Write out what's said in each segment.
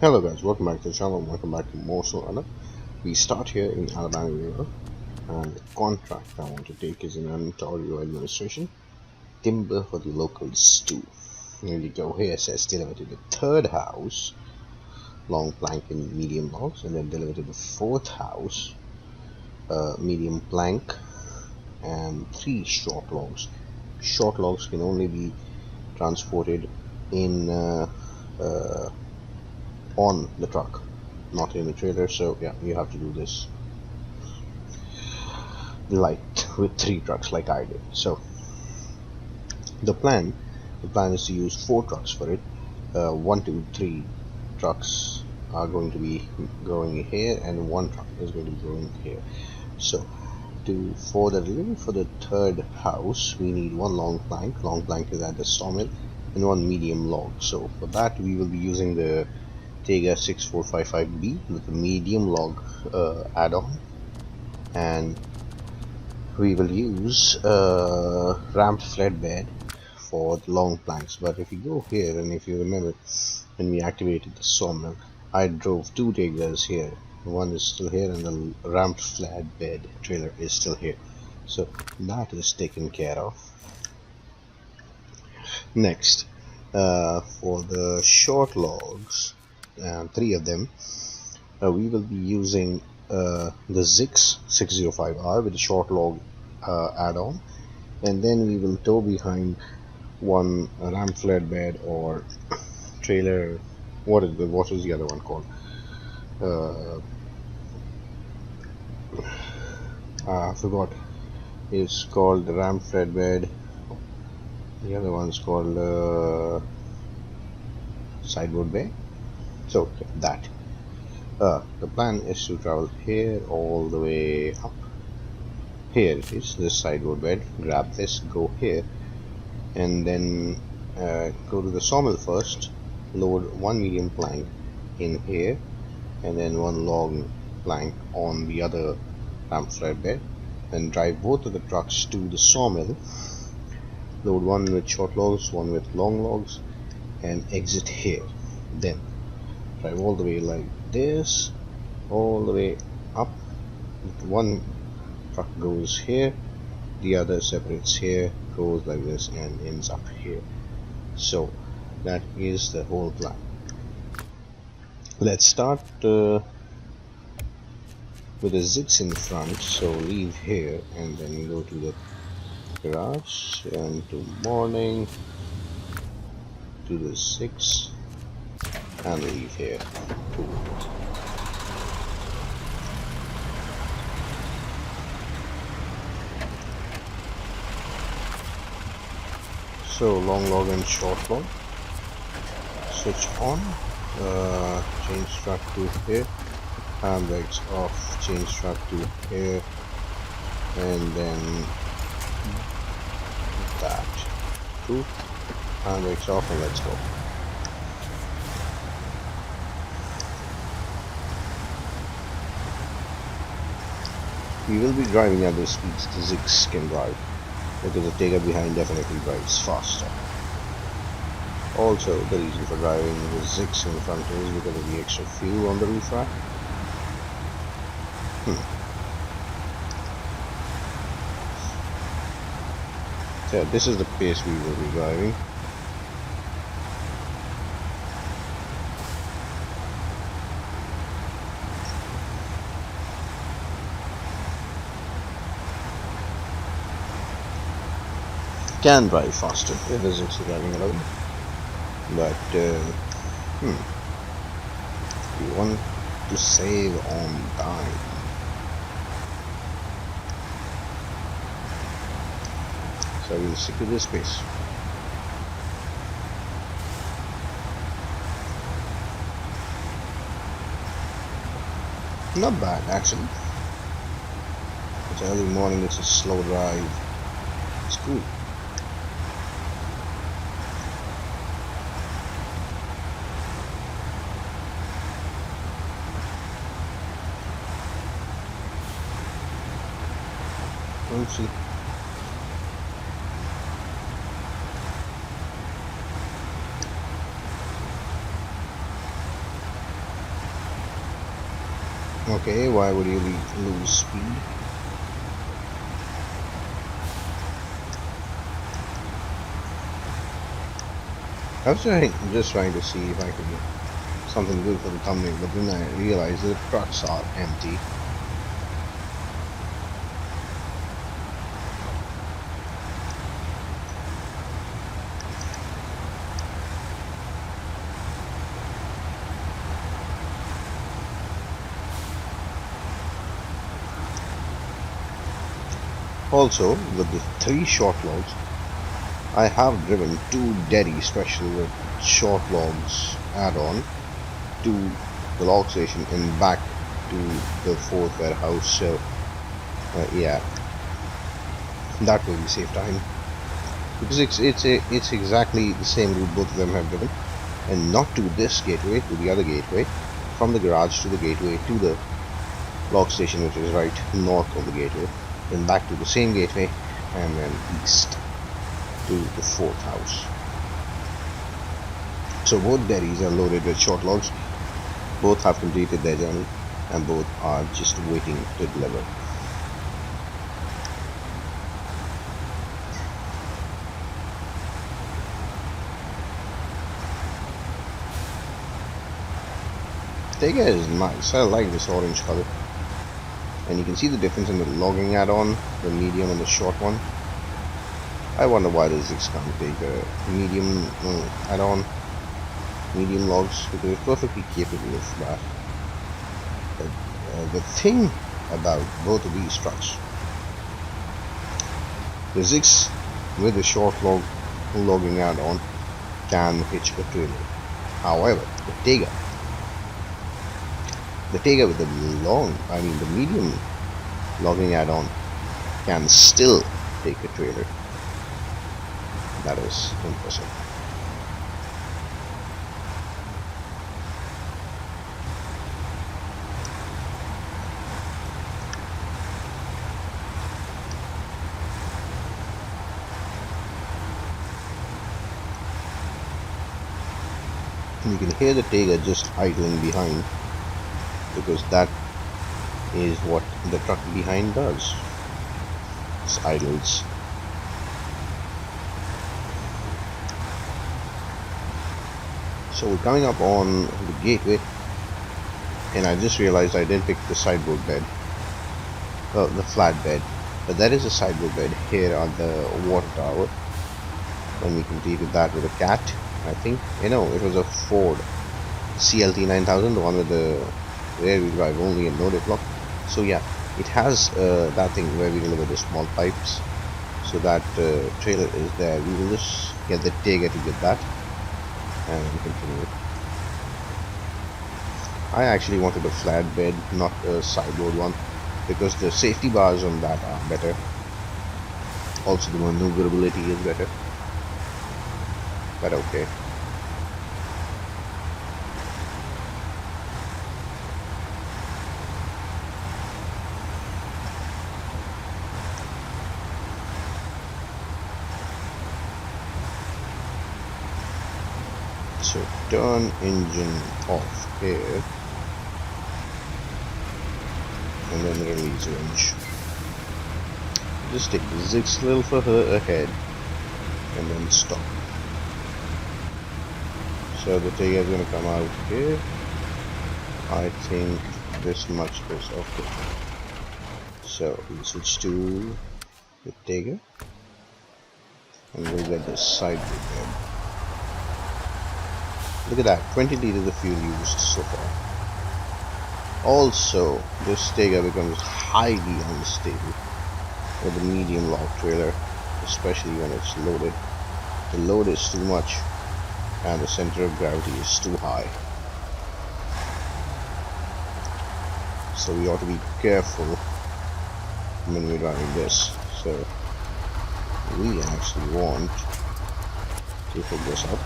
Hello guys, welcome back to the channel, welcome back to more Snowrunner. We start here in Albany, and the contract I want to take is in Ontario administration. Timber for the locals too. And you go here, it says deliver to the third house, long plank and medium logs, and then deliver to the fourth house, medium plank and 3 short logs. Short logs can only be transported in on the truck, not in the trailer, so yeah, you have to do this like with 3 trucks like I did. So the plan is to use 4 trucks for it. 1, 2, 3 trucks are going to be going here and 1 truck is going to be going here. So for the delivery for the third house we need 1 long plank. Long plank is at the sawmill, and 1 medium log. So for that we will be using the Tega 6455B with the medium log add-on, and we will use ramped flatbed for the long planks. But if you go here, and if you remember when we activated the sawmill, I drove 2 Tegas here. One is still here and the ramped flatbed trailer is still here, so that is taken care of. Next, for the short logs, 3 of them, we will be using the Zix 605R with the short log add-on, and then we will tow behind 1 ram flatbed or trailer. What is the other one called? I forgot. It's called the ram flatbed. The other one's called sideboard bay. So that the plan is to travel here all the way up. Here it is, this sideboard bed. Grab this, go here, and then go to the sawmill first. Load 1 medium plank in here, and then 1 long plank on the other ramp flatbed. Then drive both of the trucks to the sawmill. Load 1 with short logs, 1 with long logs, and exit here. Then drive all the way like this, all the way up. 1 truck goes here, the other separates here, goes like this, and ends up here. So that is the whole plan. Let's start with the Zix in front. So leave here and then go to the garage and to morning, to the 6, and leave here to so long log and short log, switch on, change track to here, handbrakes off, change track to here, and then that too, handbrakes off, and let's go. We will be driving at the speeds the Zix can drive, because the Tega behind definitely drives faster. Also, the reason for driving the Zix in front is because of the extra fuel on the roof rack. So this is the pace we will be driving. Can drive faster if the Zix is driving alone, but we want to save on time. So we'll stick to this pace. Not bad actually. It's early morning, it's a slow drive. It's cool. We'll see. Okay, why would you lose speed? I was just trying to see if I could do something good for the thumbnail, but then I realized the trucks are empty. Also, with the 3 short logs, I have driven 2 Derry special with short logs add-on to the log station and back to the 4th warehouse. So yeah, that will be save time, because it's exactly the same route both of them have driven, and not to this gateway, to the other gateway, from the garage to the gateway to the log station, which is right north of the gateway, then back to the same gateway, and then east to the 4th house. So both Derrys are loaded with short logs, both have completed their journey, and both are just waiting to deliver. Tega is nice. I like this orange color, and you can see the difference in the logging add-on, the medium and the short one. I wonder why the Zix can't take a medium add-on, medium logs, because it's perfectly capable of that. But the thing about both of these trucks, the Zix with the short logging add-on can hitch a trailer. However, the Tega with the medium logging add-on can still take a trailer. That is impressive. You can hear the Tega just idling behind, because that is what the truck behind does. It idles. So we're coming up on the gateway, and I just realized I didn't pick the sideboard bed, well, the flat bed, but that is a sideboard bed here on the water tower. When we completed that with a cat, I think, it was a Ford CLT 9000, the one with the rear wheel drive only and no diplock. So yeah, it has that thing where we deliver the small pipes, so that trailer is there. We will just get the Tega to get that and continue. I actually wanted a flat bed, not a sideboard one, because the safety bars on that are better. Also the maneuverability is better. But okay. So turn engine off here, and then release range. Just take the Zix little further ahead, and then stop. So the Tega is going to come out here. I think this much is okay. So we switch to the Tega, and we'll get the sideboard bed. Look at that, 20 liters of fuel used so far. Also, this Tega becomes highly unstable with a medium log trailer, especially when it's loaded. The load is too much, and the center of gravity is too high. So we ought to be careful when we're driving this. So we actually want to hook this up.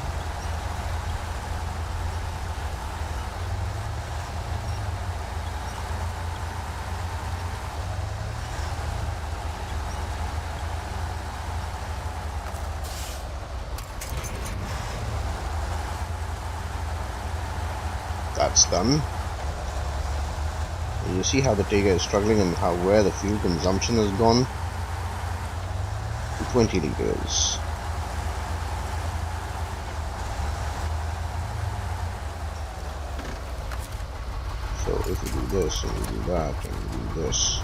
That's done. And you see how the Tiger is struggling and how where the fuel consumption has gone to 20 liters. So if we do this and we do that and we do this,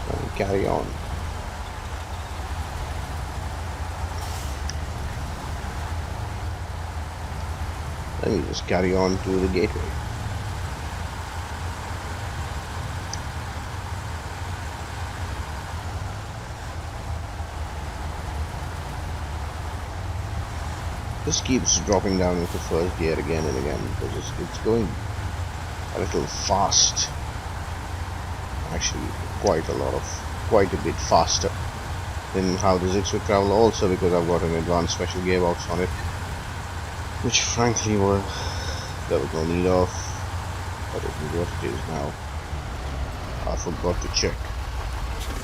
and we carry on. Then we just carry on to the gateway. This keeps dropping down into first gear again and again because it's going a little fast. Actually, quite a bit faster than how the Zix would travel. Also because I've got an advanced special gearbox on it, which frankly there was no need of, but it is what it is now. I forgot to check.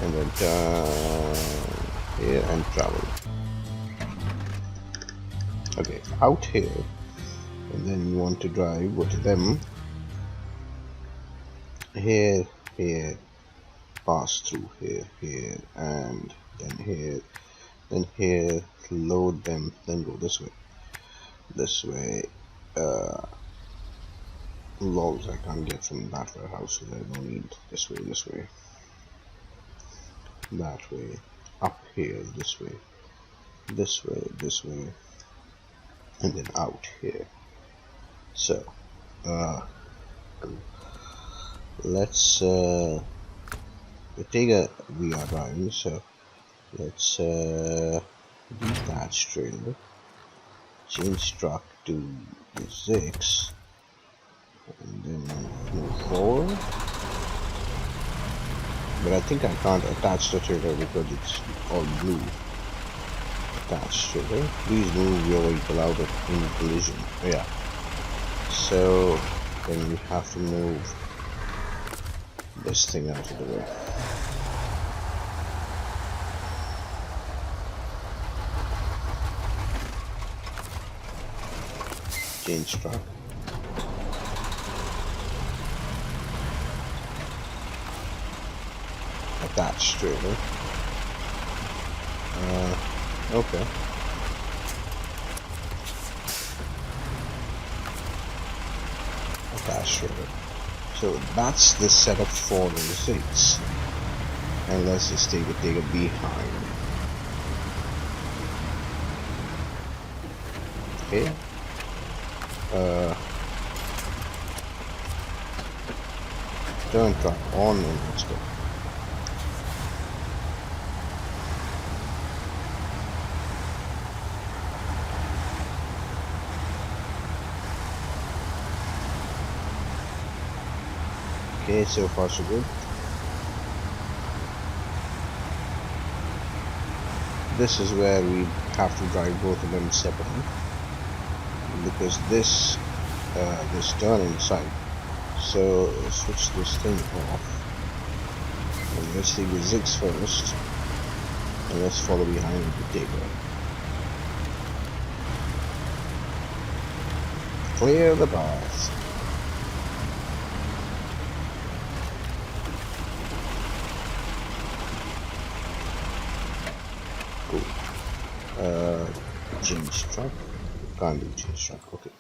And then turn here and travel. Okay, out here, and then you want to drive, go to them, here, pass through here, and then here, load them, then go this way, logs I can't get from that warehouse, so there's no need, this way, that way, up here, this way, and then out here. So let's the Tiger we are driving, so let's detach trailer, change truck to the 6, and then move forward. But I think I can't attach the trailer because it's all blue. Attach trailer. Please move your vehicle out of in collision. Yeah. So then we have to move this thing out of the way. Change truck. Attach trailer. Okay. Attach trailer. So that's the setup for the 6. And let's just take a behind. Okay. Turn truck on and let's go. Okay, so far so good. This is where we have to drive both of them separately because this turn inside. So switch this thing off and let's take the Zix first and let's follow behind the Tiger. Clear the path. Change truck. Can't do change truck. Okay,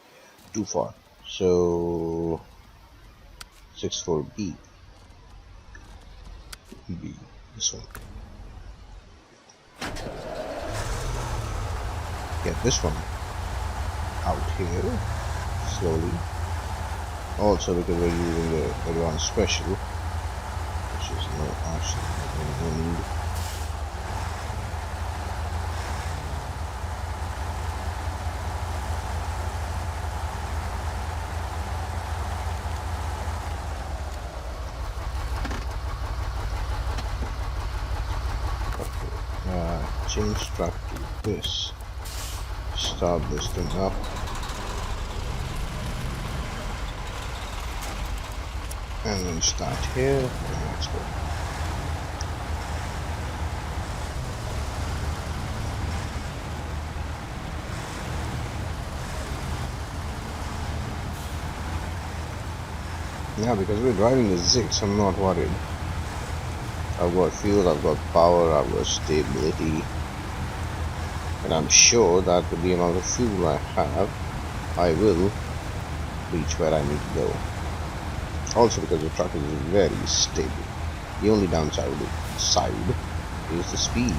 too far. So 64B. B. This one. Get this one out here slowly. Also because we're using the advanced special, which is no need. Change truck to this. Start this thing up. And then start here. And let's go. Yeah, because we're driving the Zix, I'm not worried. I've got fuel, I've got power, I've got stability. And I'm sure that with the amount of fuel I have, I will reach where I need to go. Also because the truck is very stable. The only downside is the speed.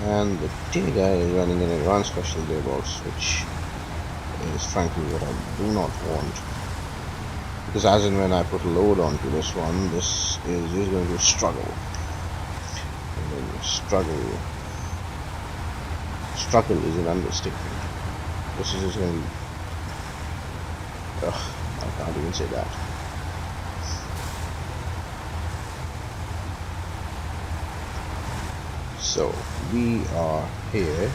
And the Tiga is running an advanced special gearbox, which is frankly what I do not want. Because as and when I put a load onto this one, this is just going to struggle. Struggle is an understatement. This is just going to be... I can't even say that. So, we are here.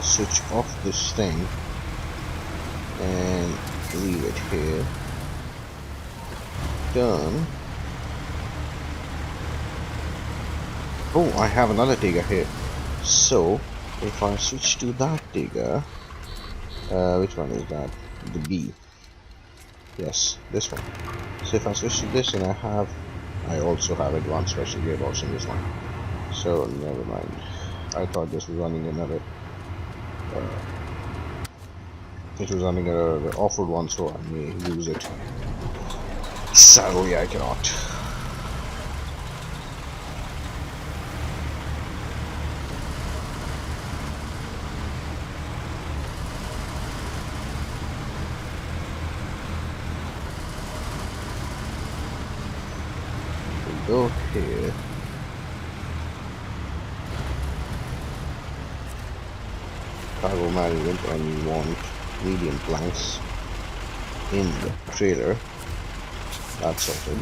Switch off this thing and leave it here. Done. Oh, I have another digger here. So, if I switch to that digger, which one is that? The B. Yes, this one. So if I switch to this, and I also have advanced special gearbox in this one. So never mind. I thought this was running another. It was running an off-road one, so I may use it. Sadly, I cannot. Go here. Cargo management, and you want medium planks in the trailer. That's sorted.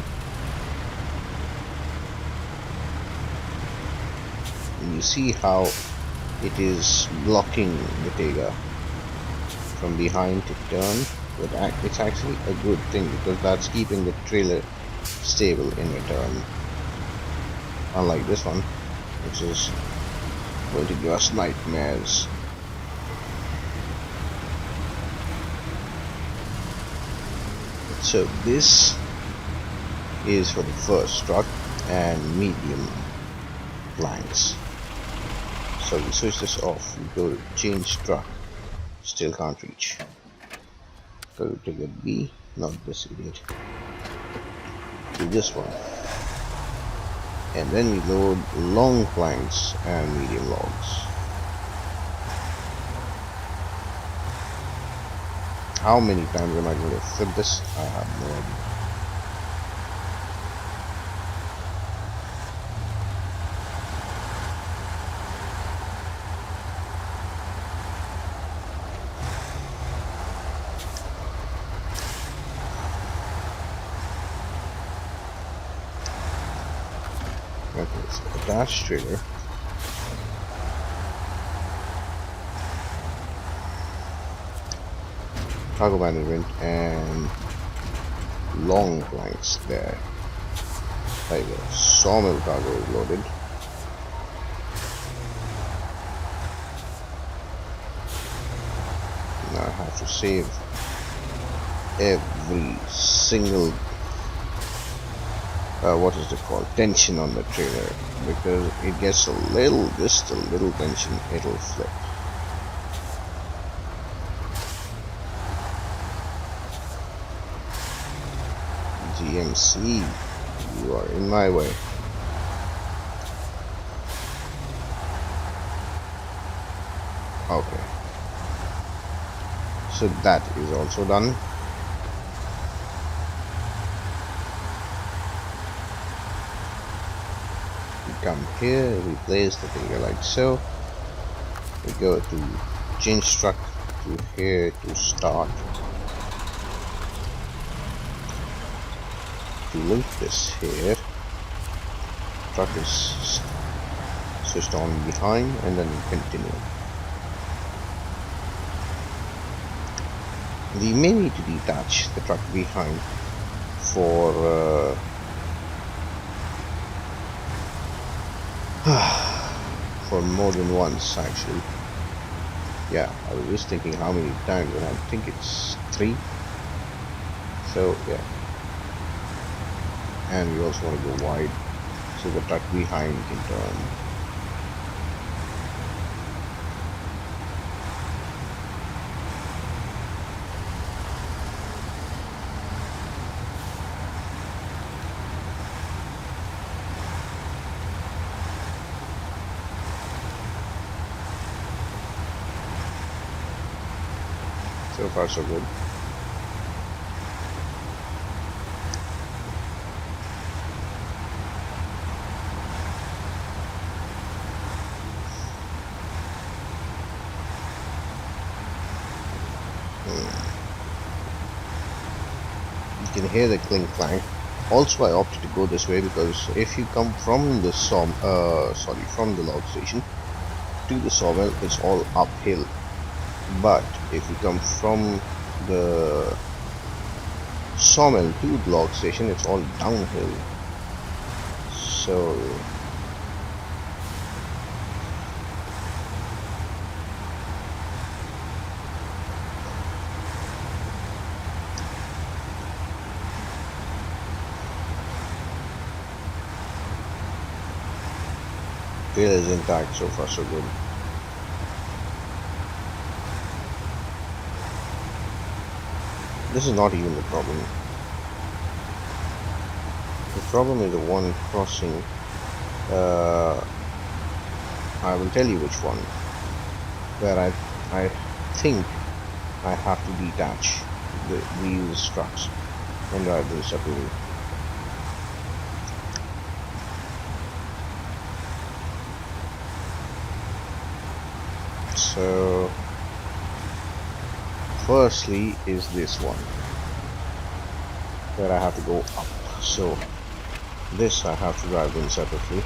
And you see how it is blocking the Tega from behind to turn, but it's actually a good thing because that's keeping the trailer stable in return. Unlike this one, which is going to give us nightmares. So this is for the first truck and medium planks. So we switch this off, we go to change truck, still can't reach. Go to take a B, not this idiot, to this one. And then we load long planks and medium logs. How many times am I going to fit this? I have no idea. Okay, so attached trailer. Cargo management and long planks there. There you go. Sawmill cargo is loaded. Now I have to save every single what is it called, tension on the trailer, because it gets just a little tension, it'll flip. GMC, you are in my way. Okay, so that is also done. We come here, we place the finger like so. We go to change truck to here to start. To link this here, truck is switched on behind, and then we continue. We may need to detach the truck behind for more than once actually. Yeah, I was just thinking how many times, and I think it's 3. So yeah, and we also want to go wide so the truck behind can turn. So far so good. You can hear the clink clank. Also, I opted to go this way because if you come from the from the log station to the sawmill, it's all uphill. But if you come from the sawmill to the log station, it's all downhill. So trail is intact, so far so good. This is not even the problem. The problem is the one crossing. I will tell you which one. Where I think I have to detach these trucks and drive them separately. So firstly is this one where I have to go up. So this I have to drive them separately.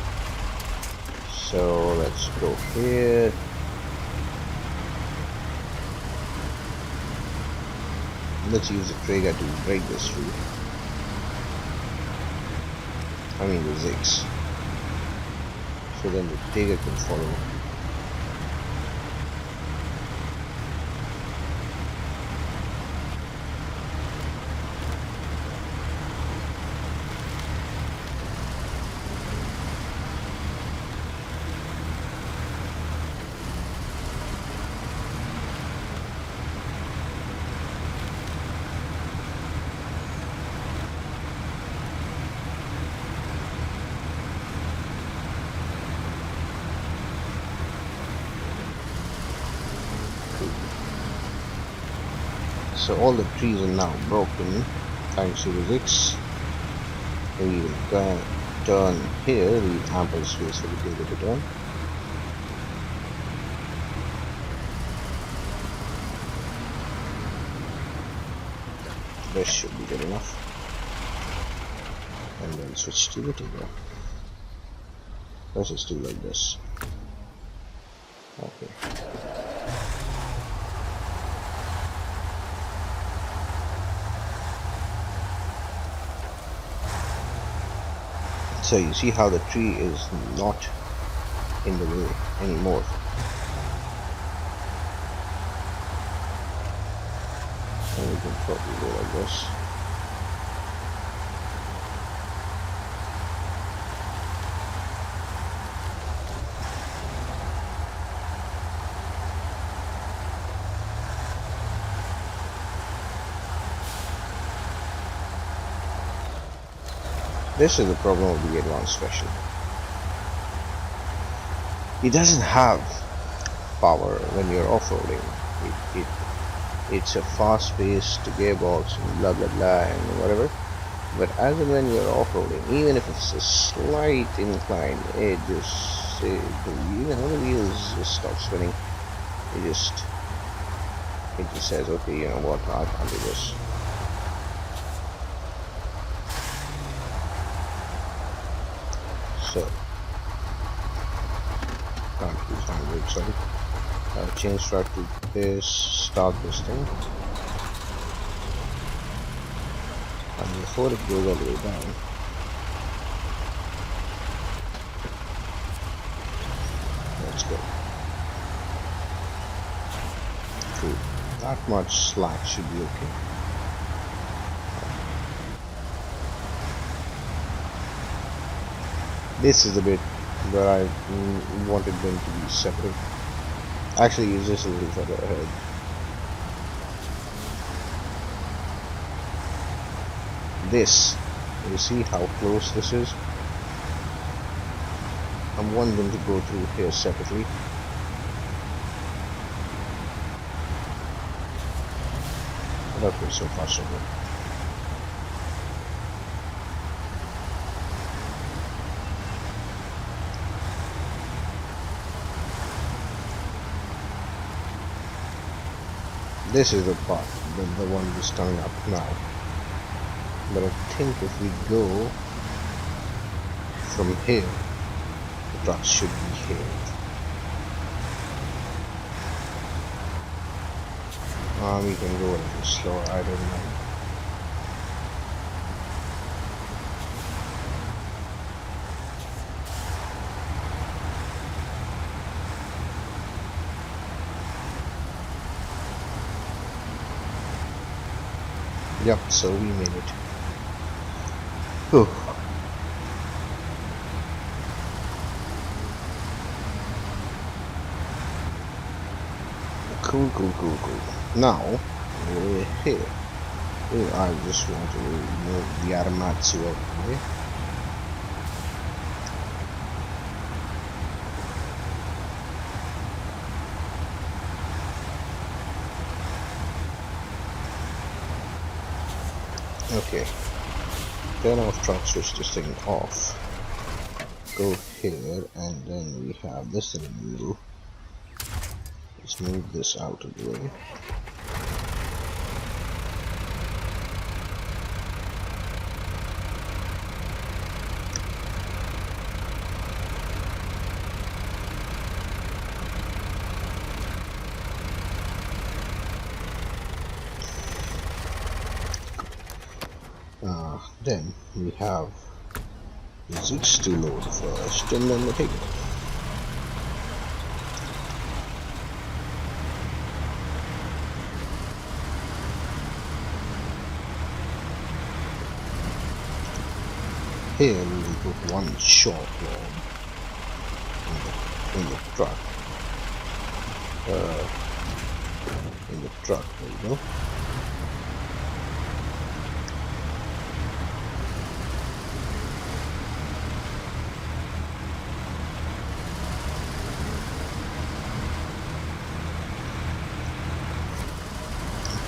So let's go here. Let's use the trigger to break this through. I mean the zigs. So then the trigger can follow. So all the trees are now broken thanks to the zigs. We will turn here, leave ample space for the digger to turn. This should be good enough. And then switch to the digger. Let's just do like this. Okay. So you see how the tree is not in the way anymore. And we can probably go like this. This is the problem of the advanced special. It doesn't have power when you're off-roading. It's a fast-paced gearbox and blah blah blah and whatever. But as and when you're off-roading, even if it's a slight incline, it just the wheels just stop spinning. It just says, okay, you know what, I can't do this. So can't use my brake, sorry. Change track to this, start this thing. And before it goes all the way down, let's go. Cool. That much slack should be okay. This is the bit where I wanted them to be separate. Actually, it's just a little further ahead. This, you see how close this is? I want them to go through here separately. But okay, so far so good. This is the part, the one that's coming up now. But I think if we go from here, the trucks should be here. We can go a little slower, I don't know. Yep, so we made it. Whew. Cool. Now, we're here. I just want to move the Aramatsu out of the way. Okay. Turn off truck, switch this thing off. Go here, and then we have this thing in the middle. Let's move this out of the way. Then we have the Zeeks to load first, and then Muteidiot. Here we will put one short log in the truck. There you go.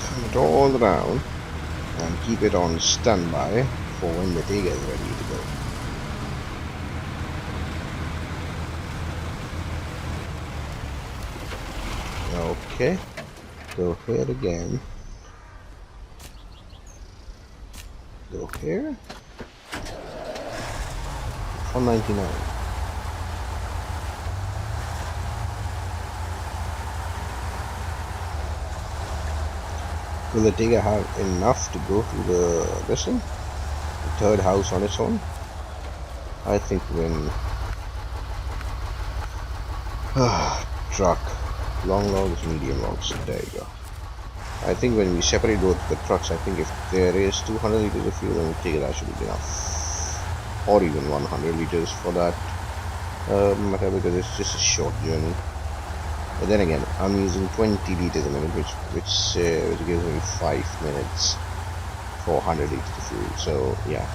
Turn it all around and keep it on standby for when the digger is ready to go. Okay, go here again. Go here. 199. Will the digger have enough to go to this thing? The third house on its own? I think when truck, long logs, medium logs, there you go. I think when we separate both the trucks, I think if there is 200 liters of fuel, then that should be enough, or even 100 liters for that matter, because it's just a short journey. But then again, I'm using 20 liters a minute, which gives me 5 minutes for 100 liters of fuel. So yeah,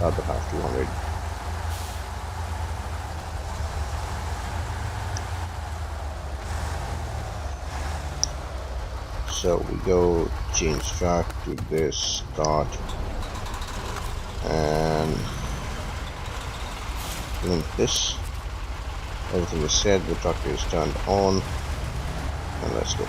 rather have 200. So we go change track to this, start, and link this. Everything is set, the truck is turned on, and let's go.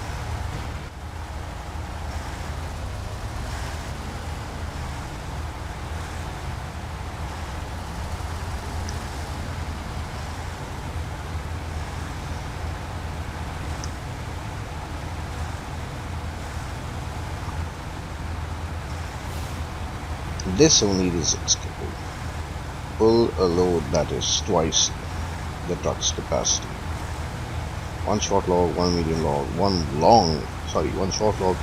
This only is escapable. Pull a load that is twice the truck's capacity. One short log, one medium log, one short log,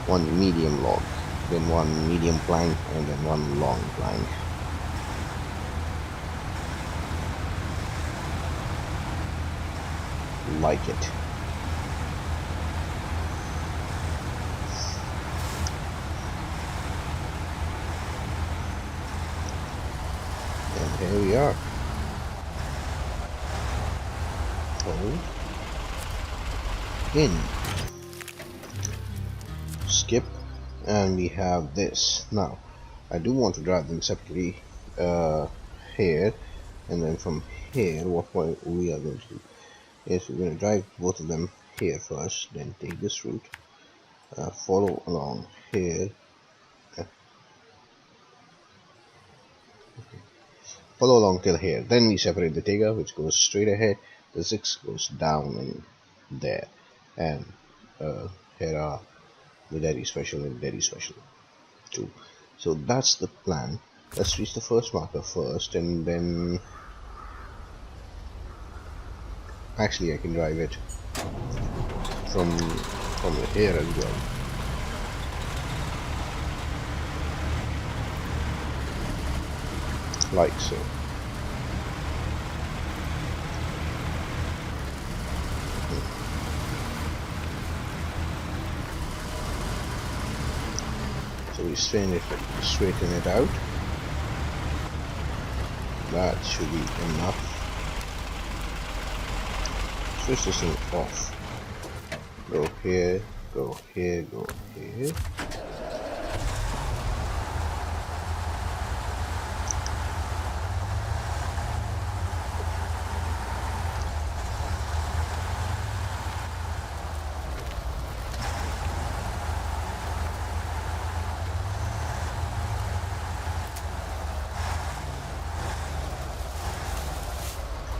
one medium log, then one medium plank, and then one long plank. like it. And here we are. Hold. In. Skip. And we have this. Now, I do want to drive them separately here. And then from here, what we are going to do is we're going to drive both of them here first, then take this route, follow along here, follow along till here, then we separate the Tega, which goes straight ahead, the 6 goes down in there, and here are the Daddy Special and Daddy Special 2. So that's the plan. Let's reach the first marker first, and then actually I can drive it from here as well. Like so. So we straighten it out. That should be enough. Switch this thing off. Go here, go here, go here.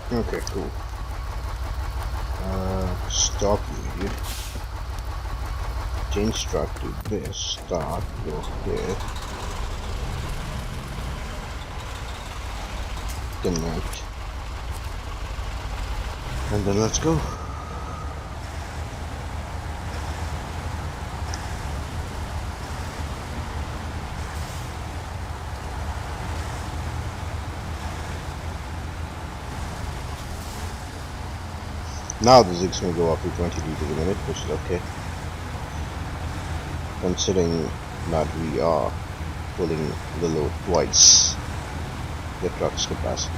Okay, cool. Stop, you idiot. Change track to this. Start, go here. Connect. And then let's go. Now the zigs may go up to 20 liters a minute, which is okay, considering that we are pulling the load twice the truck's capacity.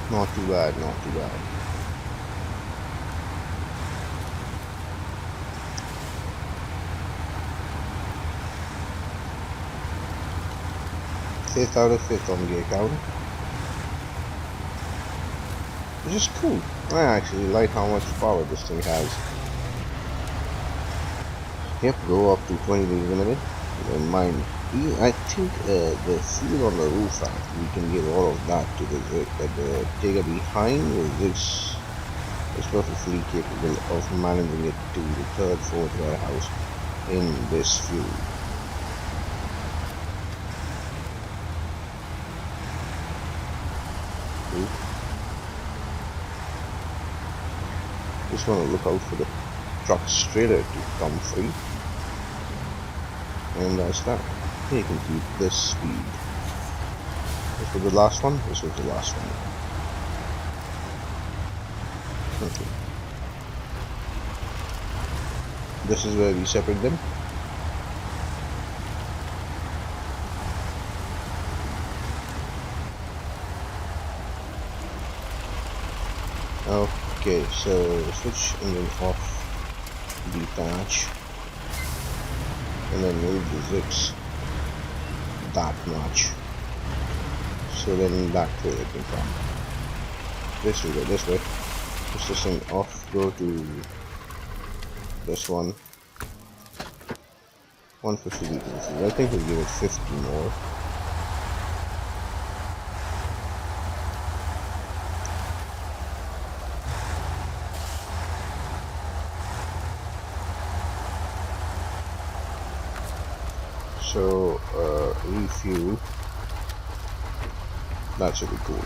Not too bad, not too bad. Fifth out of fifth on gear counter, which is cool. I actually like how much power this thing has. Yep, go up to 20 liters a minute. And mind, I think the fuel on the roof rack, we can give all of that to the Tega behind. This is perfectly capable of managing it to the third, fourth warehouse in this fuel. Just want to look out for the truck's trailer to come free. And that's that. You can keep this speed. This was the last one. This was the last one. Okay. This is where we separate them. Okay, so switch engine off, detach, and then move the zigs that much. So then that way it can come. This will go this way. Push this thing off, go to this one. 150 liters. I think we'll give it 50 more. So refuel, that should be cool.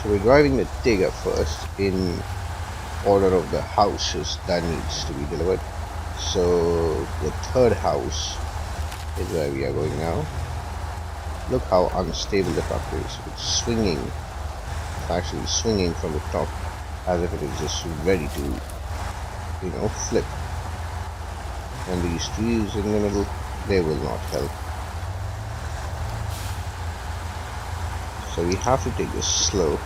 So we're driving the digger first in order of the houses that needs to be delivered. So the third house is where we are going now. Look how unstable the truck is. It's swinging. It's actually swinging from the top as if it is just ready to, flip. And these trees in the middle, they will not help. So we have to take this slow.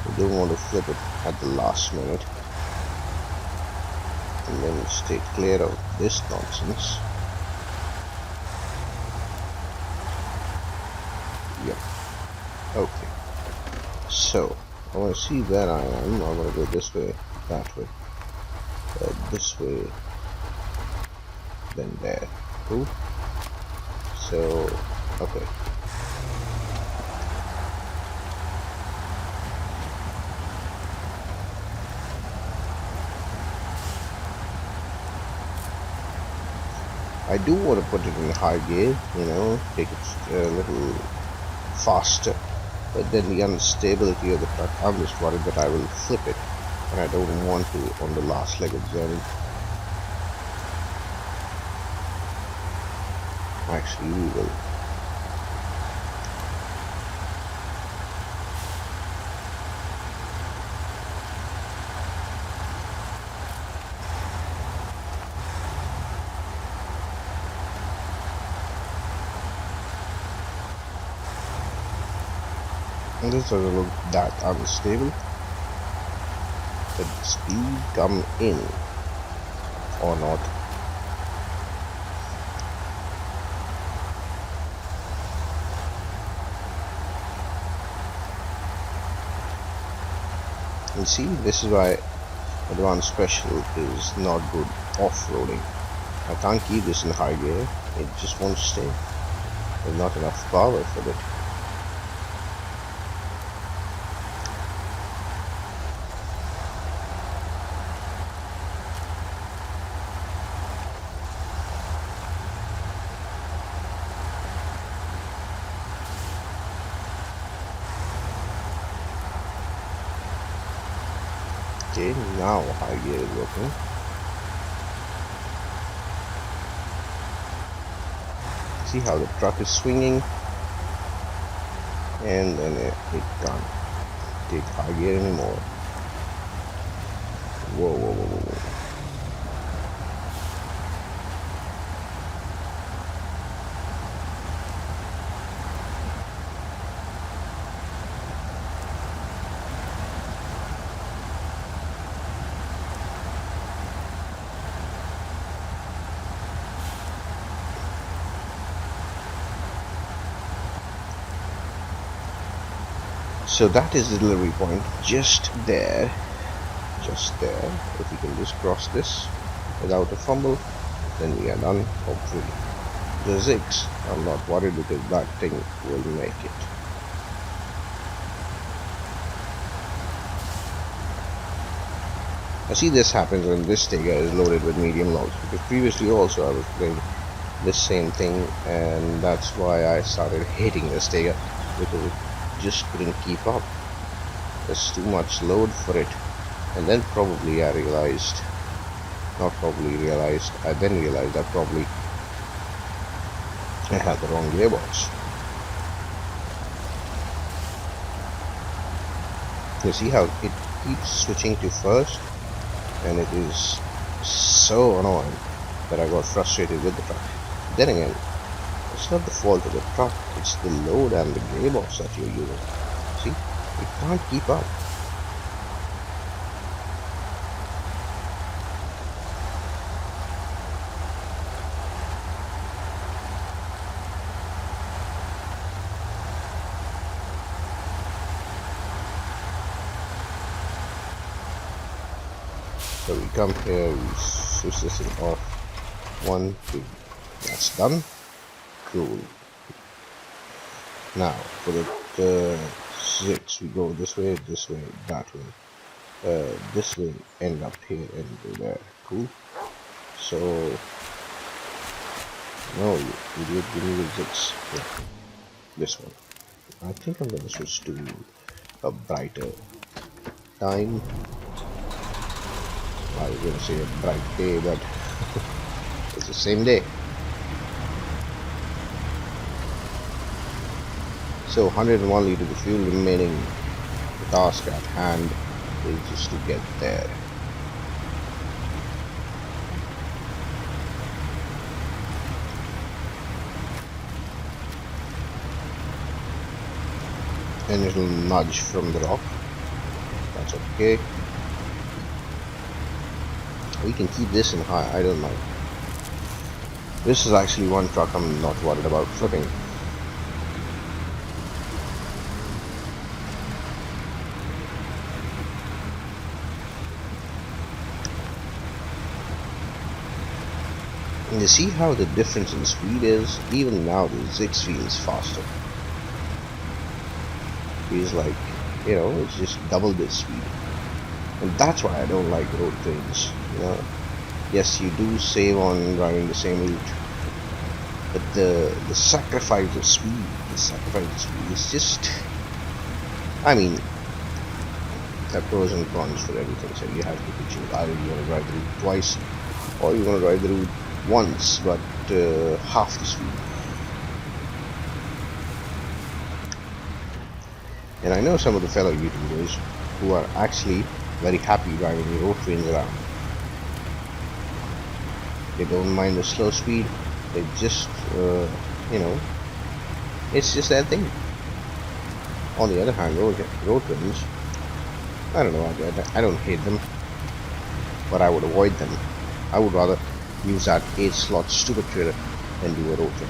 We don't want to flip it at the last minute. And then stay clear of this nonsense. Yep. Okay. So I want to see where I am. I want to go this way, that way, this way, then there. Cool. So okay. I do want to put it in high gear, take it a little faster, but then the unstability of the truck, I'm just worried that I will flip it, and I don't want to on the last leg of the journey. Actually, we will. And this doesn't look that unstable. Did the speed come in or not? You see, this is why advanced special is not good off-roading. I can't keep this in high gear, it just won't stay. There's not enough power for it. Okay, now high gear is working. See how the truck is swinging, and then it can't take high gear anymore. Whoa, whoa, whoa, whoa. So that is the delivery point, just there. If we can just cross this without a fumble, then we are done, hopefully. The zigs, I'm not worried because that thing will make it. I see this happens when this Stega is loaded with medium logs, because previously also I was doing this same thing, and that's why I started hating the Stega, because it just couldn't keep up. There's too much load for it. And then probably I realized, I then realized that probably I had the wrong gearbox. You see how it keeps switching to first, and it is so annoying that I got frustrated with the truck. Then again, it's not the fault of the truck, it's the load and the gearbox that you're using. See, it can't keep up. So we come here, we switch this thing off. 1, 2. That's done. Cool. Now for the 6, we go this way, that way. this will end up here and go there. Cool. So no, you idiot, give me the zigs. Yeah, this one. I think I'm gonna switch to a brighter time. I was gonna say a bright day, but it's the same day. So 101 liters of fuel remaining. The task at hand is just to get there. And it'll nudge from the rock. That's okay. We can keep this in high, I don't mind. This is actually one truck I'm not worried about flipping. And you see how the difference in speed is? Even now the Zix feels faster. Feels like, you know, it's just double this speed. And that's why I don't like road trains, you know. Yes, you do save on driving the same route, but the sacrifice of speed, is just, I mean, there are pros and cons for everything, so you have to choose. Either you want to drive the route twice, or you want to drive the route once, but half the speed. And I know some of the fellow YouTubers who are actually very happy driving the road trains around. They don't mind the slow speed. They just, you know, it's just their thing. On the other hand, road trains, I don't know, I don't hate them, but I would avoid them. I would rather use that 8-slot stupid trailer than do a road train.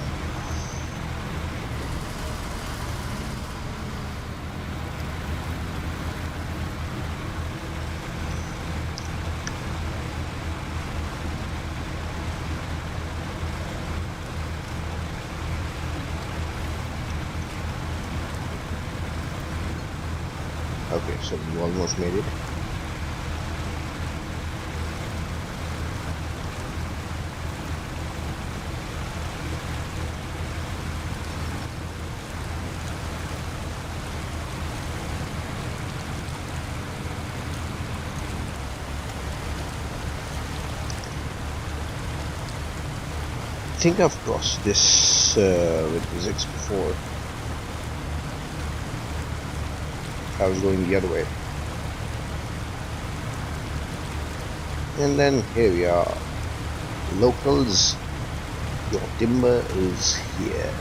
Okay, so we almost made it. I think I've crossed this with the Zix before. I was going the other way. And then here we are. Locals, your timber is here.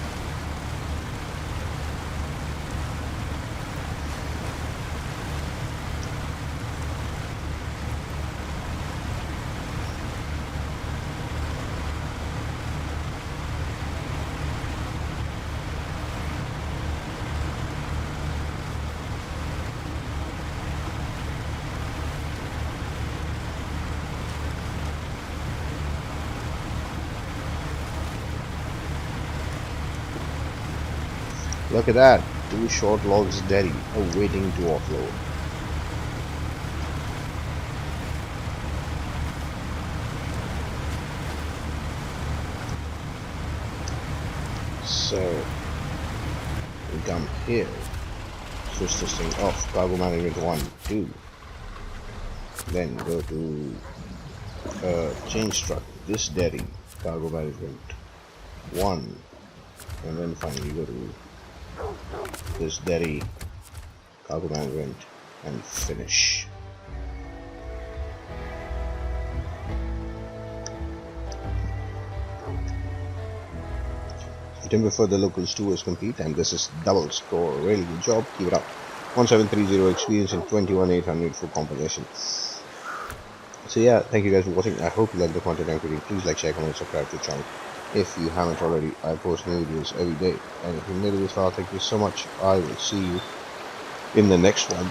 Look at that, 2 short logs ready, awaiting to offload. So, we come here, switch this thing off, cargo management 1, 2. Then go to change truck, this dairy, cargo management 1. And then finally go to this dairy, cargo management, and finish. Timber for the locals 2 is complete, and this is double score. Really good job, keep it up. 1730 experience and 21800 for compensation. So yeah, thank you guys for watching. I hope you like the content I'm creating. Please like, share, comment, subscribe to the channel if you haven't already. I post new videos every day, and if you made it this far, thank you so much. I will see you in the next one.